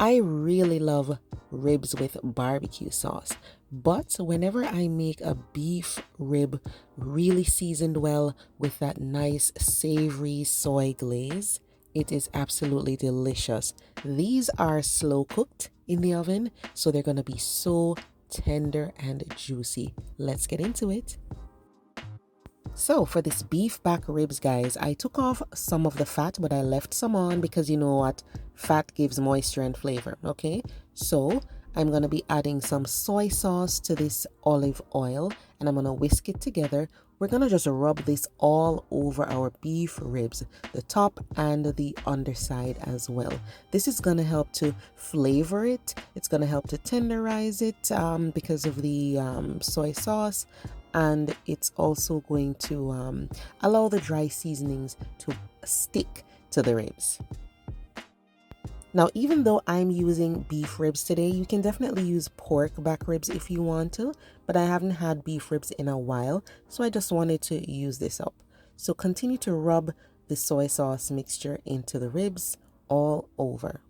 I really love ribs with barbecue sauce, but whenever I make a beef rib really seasoned well with that nice savory soy glaze, it is absolutely delicious. These are slow cooked in the oven, so they're going to be so tender and juicy. Let's get into it. So for this beef back ribs, guys, I took off some of the fat, but I left some on because you know what? Fat gives moisture and flavor, okay? So I'm going to be adding some soy sauce to this olive oil and I'm going to whisk it together. We're going to just rub this all over our beef ribs, the top and the underside as well. This is going to help to flavor it. It's going to help to tenderize it because of the soy sauce, and it's also going to allow the dry seasonings to stick to the ribs. Now, even though I'm using beef ribs today, you can definitely use pork back ribs if you want to, but I haven't had beef ribs in a while, so I just wanted to use this up. So continue to rub the soy sauce mixture into the ribs all over.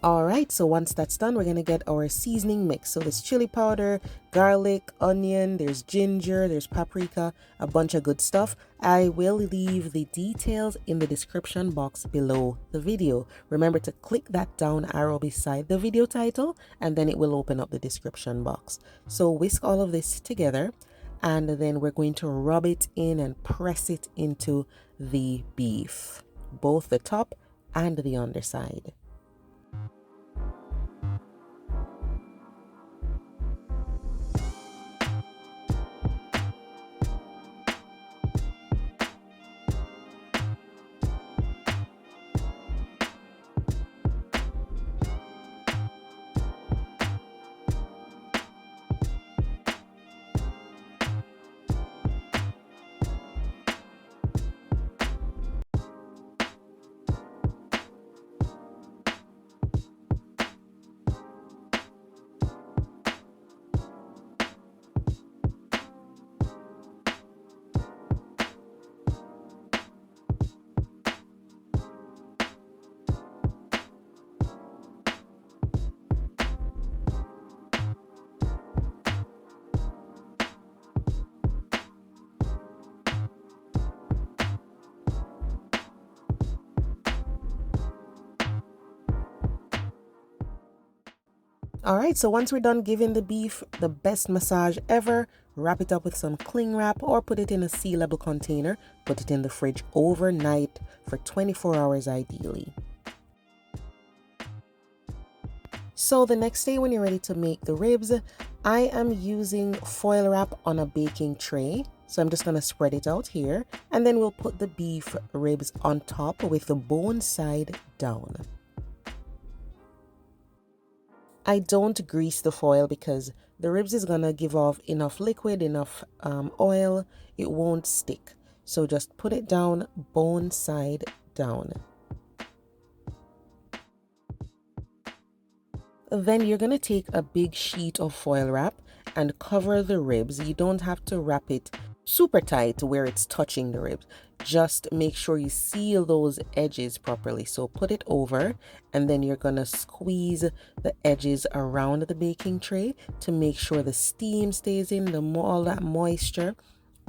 Alright, so once that's done, we're going to get our seasoning mix. So there's chili powder, garlic, onion, there's ginger, there's paprika, a bunch of good stuff. I will leave the details in the description box below the video. Remember to click that down arrow beside the video title and then it will open up the description box. So whisk all of this together and then we're going to rub it in and press it into the beef, both the top and the underside. Alright, so once we're done giving the beef the best massage ever, wrap it up with some cling wrap or put it in a sealable container. Put it in the fridge overnight for 24 hours ideally. So the next day when you're ready to make the ribs, I am using foil wrap on a baking tray. So I'm just going to spread it out here and then we'll put the beef ribs on top with the bone side down. I don't grease the foil because the ribs is gonna give off enough liquid, enough oil, it won't stick. So just put it down, bone side down. Then you're gonna take a big sheet of foil wrap and cover the ribs. You don't have to wrap it super tight where it's touching the ribs. Just make sure you seal those edges properly. So put it over and then you're gonna squeeze the edges around the baking tray to make sure the steam stays in, all that moisture.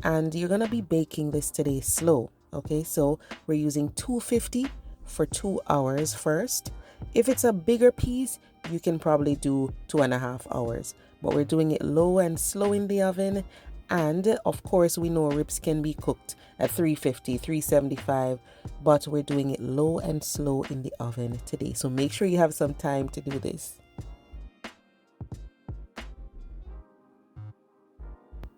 And you're gonna be baking this today slow. Okay, so we're using 250 for 2 hours first. If it's a bigger piece, you can probably do 2.5 hours, but we're doing it low and slow in the oven. And of course, we know ribs can be cooked at 350, 375, but we're doing it low and slow in the oven today. So make sure you have some time to do this.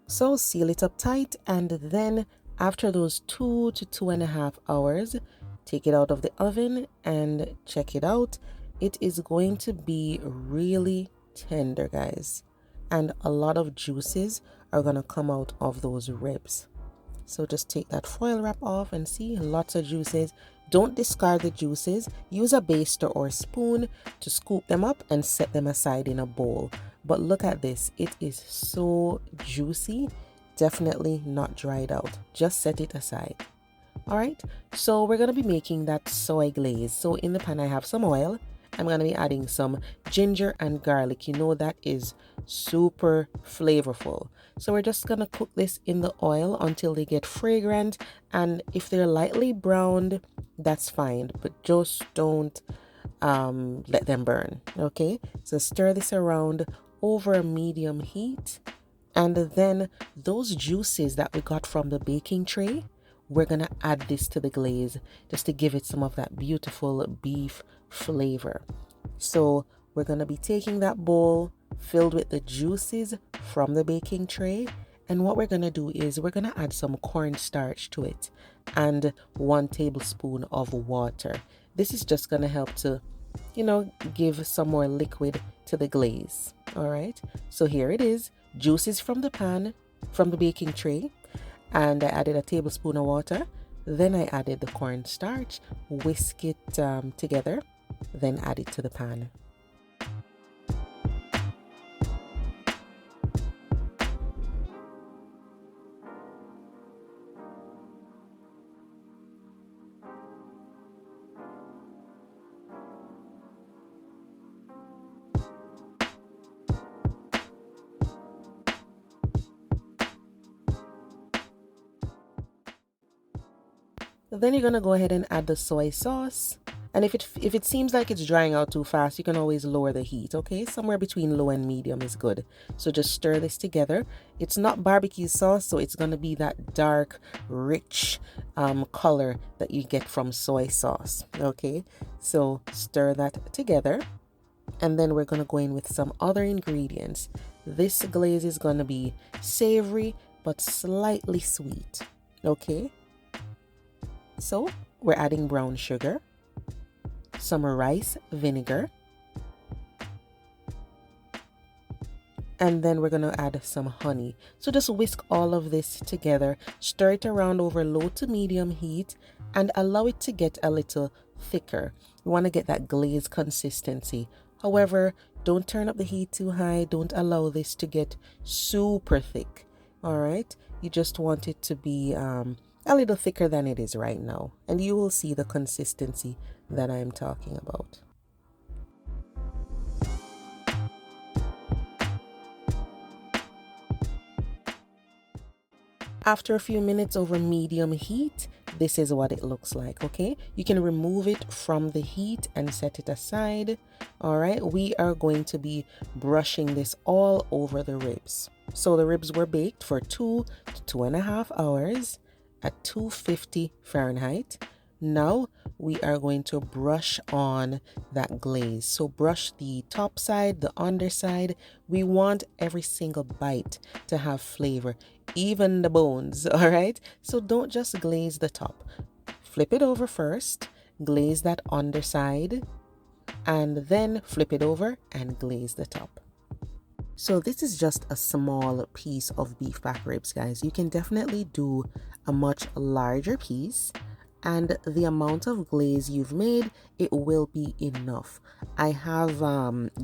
So seal it up tight, and then after those 2 to 2.5 hours, take it out of the oven and check it out. It is going to be really tender, guys, and a lot of juices are going to come out of those ribs. So just take that foil wrap off and see, lots of juices. Don't discard the juices. Use a baster or spoon to scoop them up and set them aside in a bowl. But look at this, it is so juicy. Definitely not dried out. Just set it aside. All right, so we're gonna be making that soy glaze. So in the pan I have some oil. I'm gonna be adding some ginger and garlic. You know, that is super flavorful. So we're just gonna cook this in the oil until they get fragrant, and if they're lightly browned, that's fine, but just don't let them burn. Okay, so stir this around over a medium heat, and then those juices that we got from the baking tray, we're gonna add this to the glaze just to give it some of that beautiful beef flavor. So we're gonna be taking that bowl filled with the juices from the baking tray, and what we're gonna do is we're gonna add some cornstarch to it and 1 tablespoon of water. This is just gonna help to, you know, give some more liquid to the glaze. All right, so here it is, juices from the pan, from the baking tray, and I added a tablespoon of water. Then I added the cornstarch, whisk it together, then add it to the pan. Then you're gonna go ahead and add the soy sauce. And if it seems like it's drying out too fast, you can always lower the heat, okay? Somewhere between low and medium is good. So just stir this together. It's not barbecue sauce, so it's gonna be that dark, rich color that you get from soy sauce, okay? So stir that together. And then we're gonna go in with some other ingredients. This glaze is gonna be savory, but slightly sweet, okay? So we're adding brown sugar, some rice vinegar, and then we're going to add some honey. So just whisk all of this together, stir it around over low to medium heat, and allow it to get a little thicker. You want to get that glaze consistency. However, don't turn up the heat too high. Don't allow this to get super thick. All right, you just want it to be a little thicker than it is right now, and you will see the consistency that I'm talking about. After a few minutes over medium heat, this is what it looks like, okay? You can remove it from the heat and set it aside. All right, we are going to be brushing this all over the ribs. So the ribs were baked for 2 to 2.5 hours at 250 Fahrenheit. Now we are going to brush on that glaze. So brush the top side, the underside. We want every single bite to have flavor, even the bones, all right? So don't just glaze the top. Flip it over first, glaze that underside, and then flip it over and glaze the top. So this is just a small piece of beef back ribs, guys. You can definitely do a much larger piece, and the amount of glaze you've made, it will be enough. I have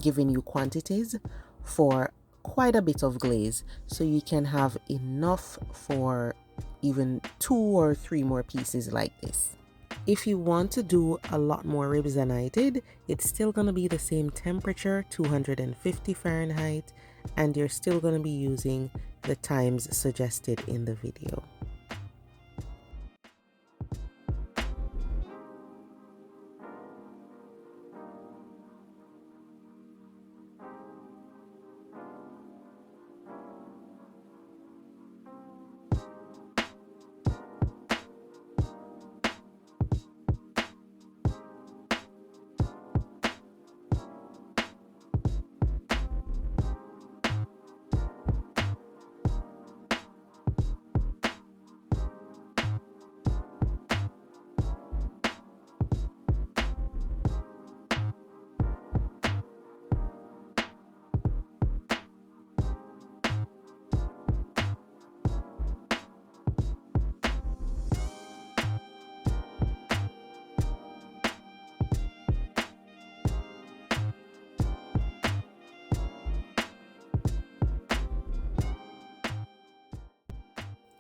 given you quantities for quite a bit of glaze, so you can have enough for even 2 or 3 more pieces like this. If you want to do a lot more ribs than I did, it's still going to be the same temperature, 250 Fahrenheit, and you're still going to be using the times suggested in the video.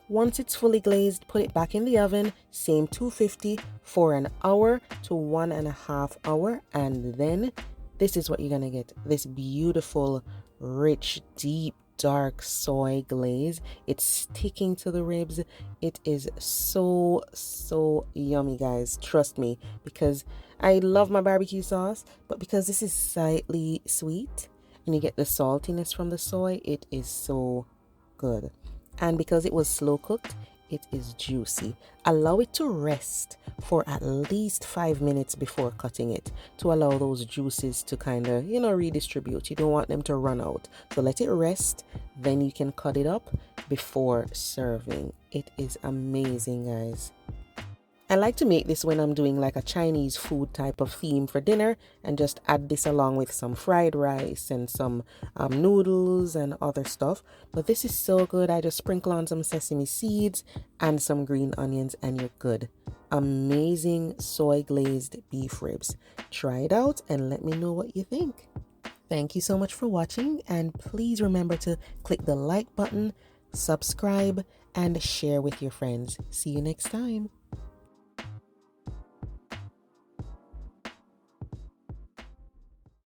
Once it's fully glazed, put it back in the oven, same 250 for an hour to 1.5 hours, and then this is what you're gonna get. This beautiful, rich, deep, dark soy glaze. It's sticking to the ribs. It is so yummy, guys. Trust me, because I love my barbecue sauce, but because this is slightly sweet and you get the saltiness from the soy, it is so good. And because it was slow cooked, it is juicy. Allow it to rest for at least 5 minutes before cutting it to allow those juices to kind of, redistribute. You don't want them to run out. So let it rest, then you can cut it up before serving. It is amazing, guys. I like to make this when I'm doing like a Chinese food type of theme for dinner and just add this along with some fried rice and some noodles and other stuff. But this is so good. I just sprinkle on some sesame seeds and some green onions and you're good. Amazing soy glazed beef ribs. Try it out and let me know what you think. Thank you so much for watching, and please remember to click the like button, subscribe, and share with your friends. See you next time.